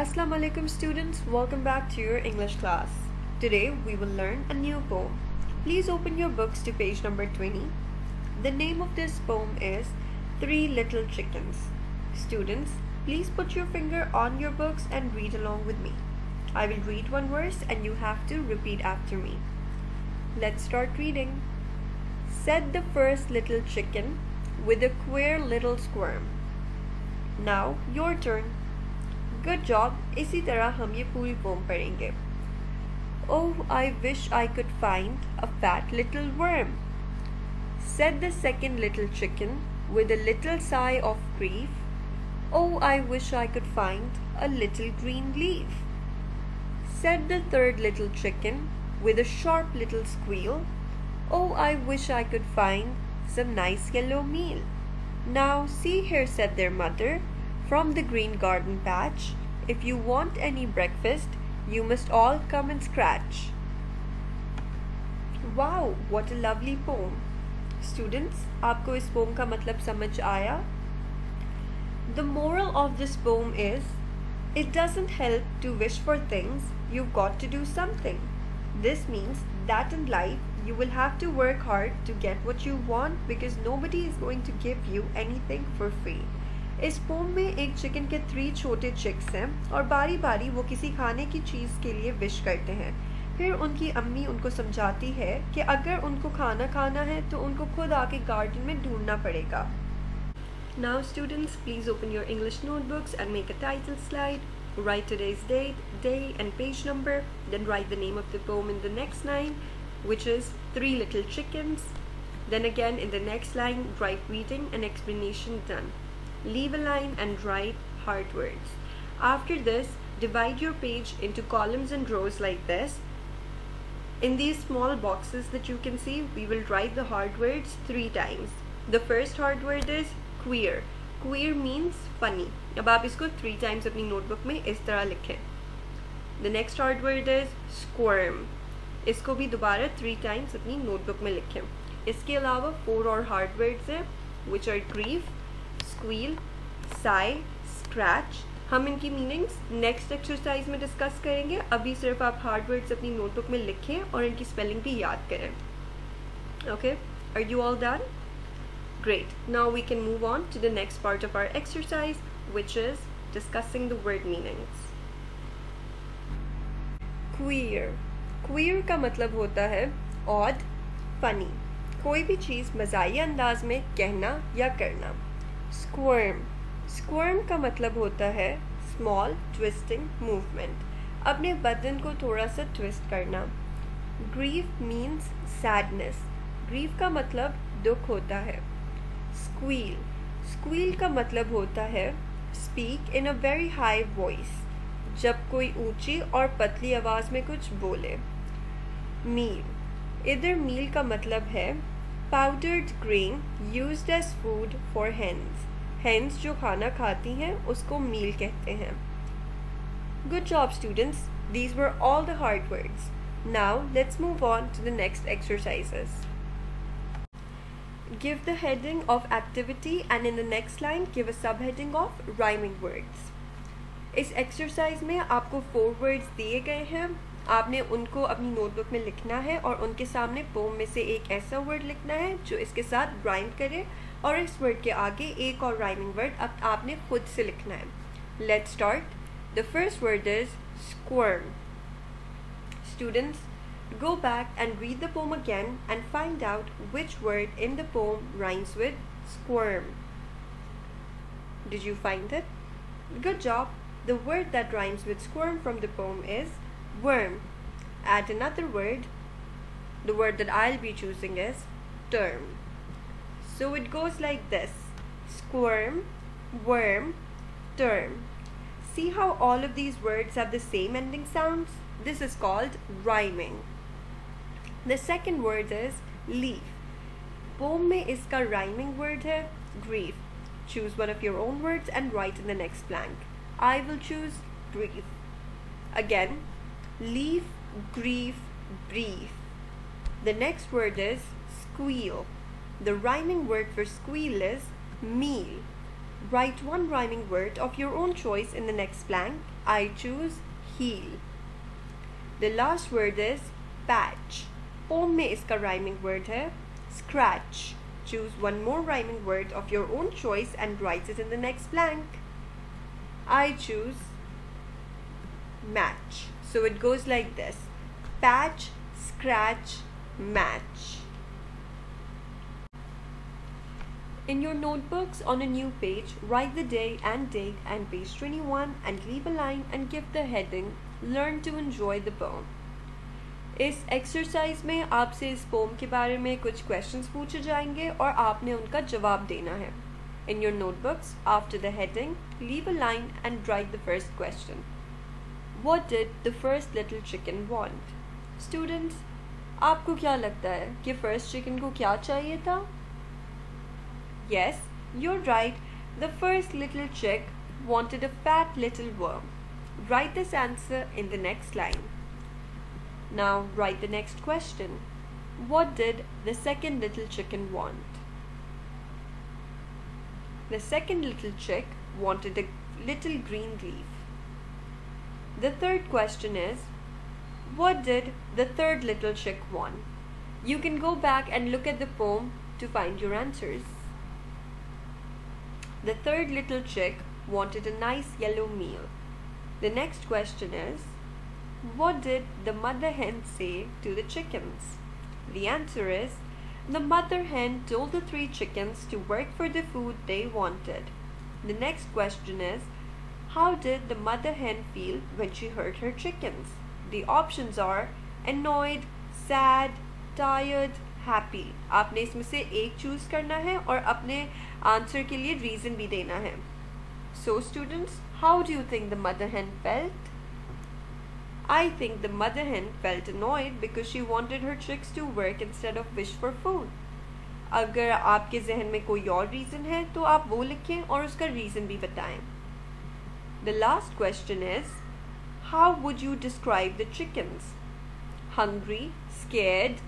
Assalamu alaikum students, welcome back to your English class. Today we will learn a new poem. Please open your books to page number 20. The name of this poem is Three Little Chickens. Students, please put your finger on your books and read along with me. I will read one verse and you have to repeat after me. Let's start reading. Said the first little chicken with a queer little squirm. Now your turn. Good job. इसी तरह हम ये पूरी pome पढ़ेंगे. Oh, I wish I could find a fat little worm, said the second little chicken with a little sigh of grief. Oh, I wish I could find a little green leaf, said the third little chicken with a sharp little squeal. Oh, I wish I could find some nice yellow meal. Now see here, said their mother, from the green garden patch, if you want any breakfast, you must all come and scratch. Wow, what a lovely poem. Students, आपको इस poem का मतलब समझ आया? The moral of this poem is, it doesn't help to wish for things, you've got to do something. This means that in life, you will have to work hard to get what you want because nobody is going to give you anything for free. इस pome में एक chicken के 3 छोटे chicks हैं और बारी बारी वो किसी खाने की चीज़ के लिए विश करते हैं. फिर उनकी अम्मी उनको समझाती है कि अगर उनको खाना खाना है तो उनको खुद आके गार्डन में ढूंढना पड़ेगा. Now students, please open your English notebooks and make a title slide. Write today's date, day and page number. Then write the name of the poem in the next line, which is Three Little Chickens. Then again in the next line, write reading and explanation done. Leave a line and write hard words. After this, divide your page into columns and rows like this. In these small boxes that you can see, we will write the hard words 3 times. The first hard word is queer. Queer means funny. अब आप इसको 3 times अपनी notebook में इस तरह लिखें. The next hard word is squirm. इसको भी दोबारा 3 times अपनी notebook में लिखें. इसके अलावा 4 और hard words हैं, which are grief, squeal, sigh, scratch. हम इनकी मीनिंग्स नेक्स्ट एक्सरसाइज में डिस्कस करेंगे. अभी सिर्फ आप हार्ड वर्ड्स अपनी नोटबुक में लिखें और इनकी स्पेलिंग भी याद करें. Okay, are you all done? Great. Now we can move on to the next part of our exercise, which is discussing the word meanings. Queer. Queer का मतलब होता है odd, funny. कोई भी चीज़ मज़ाहिया अंदाज में कहना या करना. Squirm. Squirm का मतलब होता है small twisting movement. अपने बदन को थोड़ा सा twist करना. Grief means sadness. Grief का मतलब दुख होता है. Squeal. Squeal का मतलब होता है speak in a very high voice. जब कोई ऊंची और पतली आवाज़ में कुछ बोले. Meal. इधर meal का मतलब है powdered grain used as food for hens. Hens जो खाना खाती हैं उसको meal कहते हैं. Good job students. These were all the hard words. Now let's move on to the next exercises. Give the heading of activity and in the next line give a subheading of rhyming words. इस exercise में आपको 4 words दिए गए हैं. आपने उनको अपनी notebook में लिखना है और उनके सामने पोम में से एक ऐसा वर्ड लिखना है जो इसके साथ राइम करे और इस वर्ड के आगे एक और राइमिंग वर्ड आपने खुद से लिखना है. Let's start. The first word is squirm. Students, go back and read the poem again and find out which word in the poem rhymes with squirm. Did you find it? Good job. The word that rhymes with squirm from the poem is worm. Add another word. The word that I'll be choosing is term. So it goes like this: squirm, worm, term. See how all of these words have the same ending sounds? This is called rhyming. The second word is leaf. Poem में इसका rhyming word है grief. Choose one of your own words and write in the next blank. I will choose grief. Again, leaf, grief, brief. The next word is squeal. The rhyming word for squeal is meal. Write one rhyming word of your own choice in the next blank. I choose heel. The last word is patch. Poem में इसका rhyming word है scratch. Choose one more rhyming word of your own choice and write it in the next blank. I choose match. So it goes like this: patch, scratch, match. In your notebooks on a new page, write the day and date and page 21 and leave a line and give the heading Learn to enjoy the poem. इस exercise में आपसे इस pome के बारे में कुछ questions पूछे जाएंगे और आपने उनका जवाब देना है. In your notebooks, after the heading, leave a line and write the first question. What did the first little chicken want? Students, आपको क्या लगता है कि फर्स्ट चिकन को क्या चाहिए था? Yes, you're right. The first little chick wanted a fat little worm. Write this answer in the next line. Now write the next question. What did the second little chicken want? The second little chick wanted a little green leaf. The third question is, what did the third little chick want? You can go back and look at the poem to find your answers. The third little chick wanted a nice yellow meal. The next question is, what did the mother hen say to the chickens? The answer is, the mother hen told the 3 chickens to work for the food they wanted. The next question is, how did the mother hen feel when she heard her chickens? The options are annoyed, sad, tired, happy. आपने इसमें से एक choose करना है और अपने answer के लिए रीजन भी देना है. So students, how do you think the mother hen felt? I think the mother hen felt annoyed because she wanted her chicks to work instead of wish for food. अगर आपके जहन में कोई और रीजन है तो आप वो लिखें और उसका रीजन भी बताएं. The last question is, how would you describe the chickens? Hungry, scared,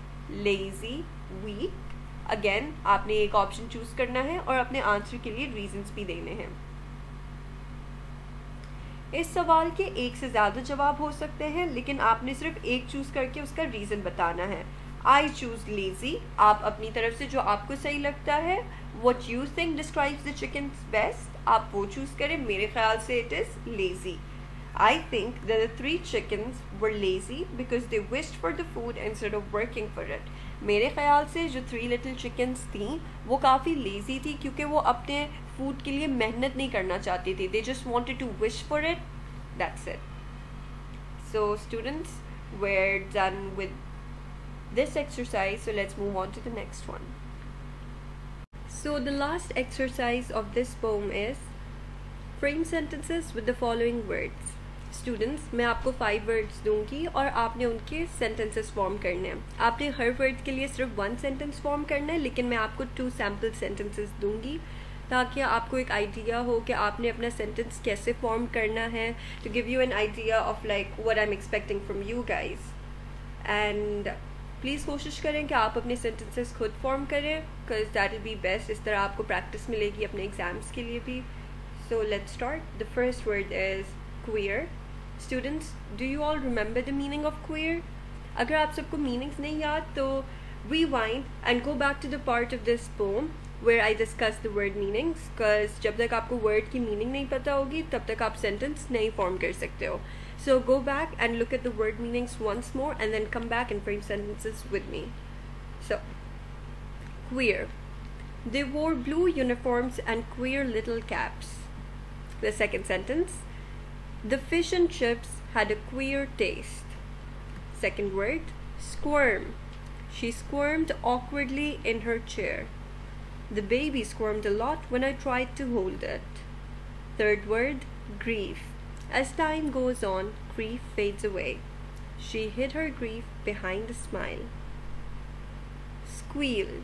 lazy, weak. Again, आपने एक ऑप्शन चूज करना है और अपने आंसर के लिए रीजंस भी देने हैं. इस सवाल के एक से ज़्यादा जवाब हो सकते हैं, लेकिन आपने सिर्फ एक चूज करके उसका रीज़न बताना है. I choose lazy. आप अपनी तरफ से जो आपको सही लगता है, what you think describes the chickens best, आप वो चूज करें. मेरे ख्याल से it is lazy. I think that the 3 chickens were lazy because they wished for the food instead of working for it. मेरे ख्याल से जो 3 little chickens थी वो काफ़ी lazy थी क्योंकि वो अपने food के लिए मेहनत नहीं करना चाहती थी. They just wanted to wish for it. That's it. So students, we're done with this exercise. So let's move on to the next one. So the last exercise of this poem is frame sentences with the following words. Students, मैं आपको 5 words दूंगी और आपने उनके sentences form करने हैं. आपने हर word के लिए सिर्फ 1 सेंटेंस फॉर्म करना है, लेकिन मैं आपको 2 सैम्पल सेंटेंसेस दूंगी ताकि आपको एक आइडिया हो कि आपने अपना सेंटेंस कैसे फॉर्म करना है, to give you an idea of like what I am expecting from you guys. And please कोशिश करें कि आप अपने सेंटेंसेस खुद फॉर्म करें, because that will be best. इस तरह आपको प्रैक्टिस मिलेगी अपने एग्जाम्स के लिए भी. So let's start. The first word is queer. Students, do you all remember the meaning of queer? अगर आप सबको meanings नहीं याद तो rewind and go back to the part of this poem where I discuss the word meanings, because जब तक आपको word की meaning नहीं पता होगी तब तक आप sentence नहीं form कर सकते हो. So go back and look at the word meanings once more and then come back and frame sentences with me. So, queer. They wore blue uniforms and queer little caps. The second sentence, the fish and chips had a queer taste. Second word, squirm. She squirmed awkwardly in her chair. The baby squirmed a lot when I tried to hold it. Third word, grief. As time goes on, grief fades away. She hid her grief behind a smile. Squeal.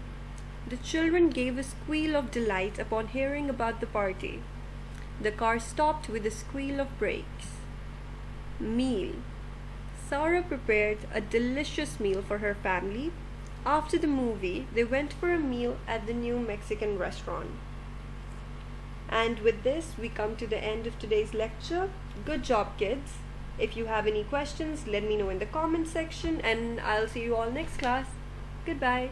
The children gave a squeal of delight upon hearing about the party. The car stopped with a squeal of brakes. Meal. Sarah prepared a delicious meal for her family. After the movie, they went for a meal at the new Mexican restaurant. And with this, we come to the end of today's lecture. Good job, kids. If you have any questions, let me know in the comment section, and I'll see you all next class. Goodbye.